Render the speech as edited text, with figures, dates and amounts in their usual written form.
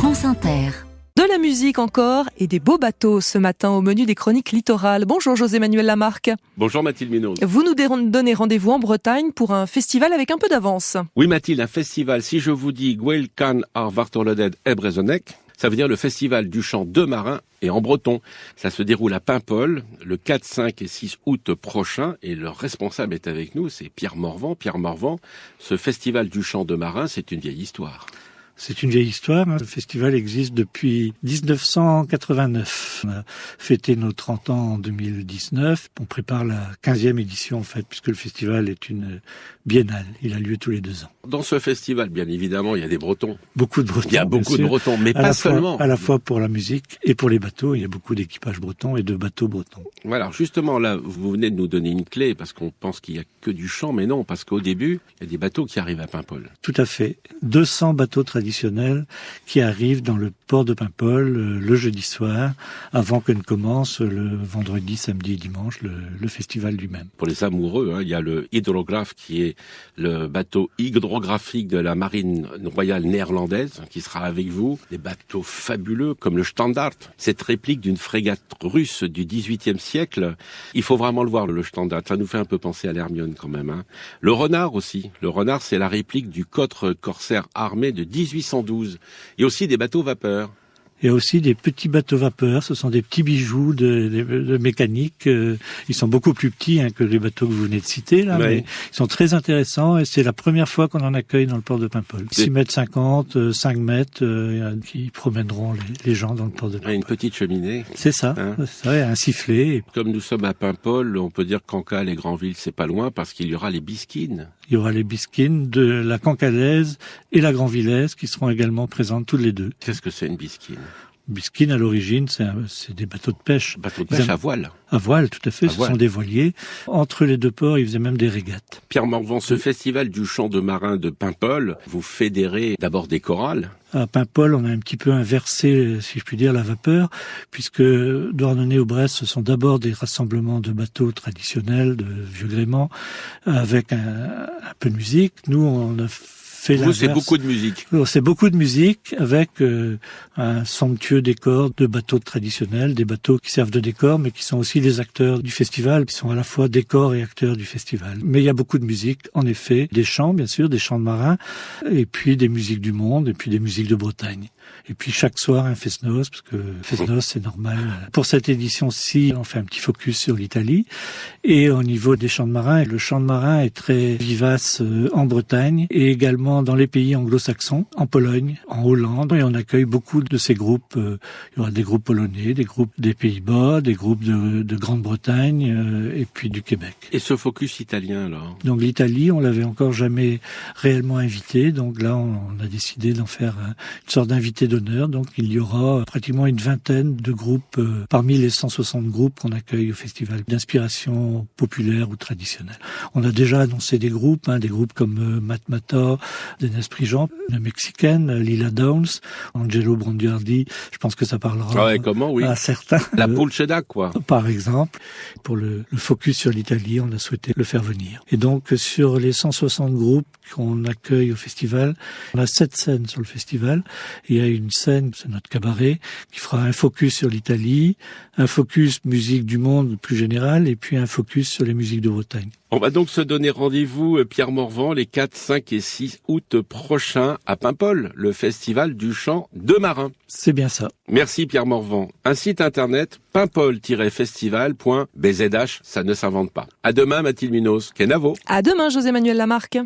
France Inter. De la musique encore et des beaux bateaux ce matin au menu des chroniques littorales. Bonjour José-Manuel Lamarque. Bonjour Mathilde Munoz. Vous nous donnez rendez-vous en Bretagne pour un festival avec un peu d'avance. Oui Mathilde, un festival, si je vous dis Gweilkan ar Vartorloded Ebrezonek, ça veut dire le festival du chant de marins et en breton. Ça se déroule à Paimpol le 4, 5 et 6 août prochain et le responsable est avec nous, c'est Pierre Morvan. Pierre Morvan, ce festival du chant de marins, c'est une vieille histoire. C'est une vieille histoire. Le festival existe depuis 1989. On a fêté nos 30 ans en 2019. On prépare la 15e édition, en fait, puisque le festival est une biennale. Il a lieu tous les 2 ans. Dans ce festival, bien évidemment, il y a des Bretons. Beaucoup de Bretons. Il y a beaucoup de Bretons, mais pas seulement. À la fois pour la musique et pour les bateaux. Il y a beaucoup d'équipages bretons et de bateaux bretons. Voilà, justement, là, vous venez de nous donner une clé, parce qu'on pense qu'il y a que du chant, mais non, parce qu'au début, il y a des bateaux qui arrivent à Paimpol. Tout à fait. 200 bateaux traditionnels qui arrivent dans le port de Paimpol le jeudi soir, avant que ne commence le vendredi, samedi et dimanche le festival lui-même. Pour les amoureux, il y a le Hydrographe qui est le bateau hydrographique de la marine royale néerlandaise qui sera avec vous. Des bateaux fabuleux comme le Standard, cette réplique d'une frégate russe du XVIIIe siècle. Il faut vraiment le voir, le Standard. Ça nous fait un peu penser à l'Hermione quand même. Le Renard aussi. Le Renard, c'est la réplique du cotre corsaire armé de 1812. Et aussi des bateaux vapeurs. Il y a aussi des petits bateaux vapeurs, ce sont des petits bijoux de mécanique. Ils sont beaucoup plus petits que les bateaux que vous venez de citer, là, mais ils sont très intéressants et c'est la première fois qu'on en accueille dans le port de Paimpol. 6,50 m, 5 mètres, qui promèneront les gens dans le port de Paimpol. Une petite cheminée. C'est ça, un sifflet. Comme nous sommes à Paimpol, on peut dire qu'Cancale et Granville, c'est pas loin parce qu'il y aura les bisquines. Il y aura les bisquines de la Cancalaise et la Granvillaise qui seront également présentes toutes les deux. Qu'est-ce que c'est une bisquine ? Bisquine, à l'origine, c'est des bateaux de pêche. Bateaux de pêche à voile. À voile, tout à fait. Ce sont des voiliers. Entre les deux ports, ils faisaient même des régates. Pierre Morvan, ce festival du chant de marins de Paimpol, vous fédérez d'abord des chorales. À Paimpol, on a un petit peu inversé, si je puis dire, la vapeur, puisque Douarnenez ou Brest, ce sont d'abord des rassemblements de bateaux traditionnels, de vieux gréements, avec un peu de musique. Nous, on a fait l'inverse. C'est beaucoup de musique. C'est beaucoup de musique avec un somptueux décor de bateaux traditionnels, des bateaux qui servent de décor, mais qui sont aussi les acteurs du festival, qui sont à la fois décors et acteurs du festival. Mais il y a beaucoup de musique, en effet, des chants, bien sûr, des chants de marins, et puis des musiques du monde, et puis des musiques de Bretagne. Et puis chaque soir un fest-noz, parce que fest-noz c'est normal. Pour cette édition-ci, on fait un petit focus sur l'Italie. Et au niveau des chants de marins, le chant de marin est très vivace en Bretagne et également dans les pays anglo-saxons, en Pologne, en Hollande. Et on accueille beaucoup de ces groupes. Il y aura des groupes polonais, des groupes des Pays-Bas, des groupes de Grande-Bretagne et puis du Québec. Et ce focus italien, alors ? Donc l'Italie, on l'avait encore jamais réellement invité. Donc là, on a décidé d'en faire une sorte d'invité d'honneur. Donc il y aura pratiquement une vingtaine de groupes parmi les 160 groupes qu'on accueille au festival d'inspiration populaire ou traditionnelle. On a déjà annoncé des groupes comme Matmata, Dennis Prigent, la Mexicaine, Lila Downs, Angelo Brandiardi. Je pense que ça parlera à certains. La Pulceda, quoi. Par exemple, pour le focus sur l'Italie, on a souhaité le faire venir. Et donc sur les 160 groupes qu'on accueille au festival, on a 7 scènes sur le festival. Il y a une scène, c'est notre cabaret, qui fera un focus sur l'Italie, un focus musique du monde plus général, et puis un focus sur les musiques de Bretagne. On va donc se donner rendez-vous, Pierre Morvan, les 4, 5 et 6 août prochains à Paimpol, le festival du chant de marins. C'est bien ça. Merci Pierre Morvan. Un site internet, paimpol-festival.bzh, ça ne s'invente pas. À demain Mathilde Munoz, Kenavo. À demain José-Manuel Lamarque.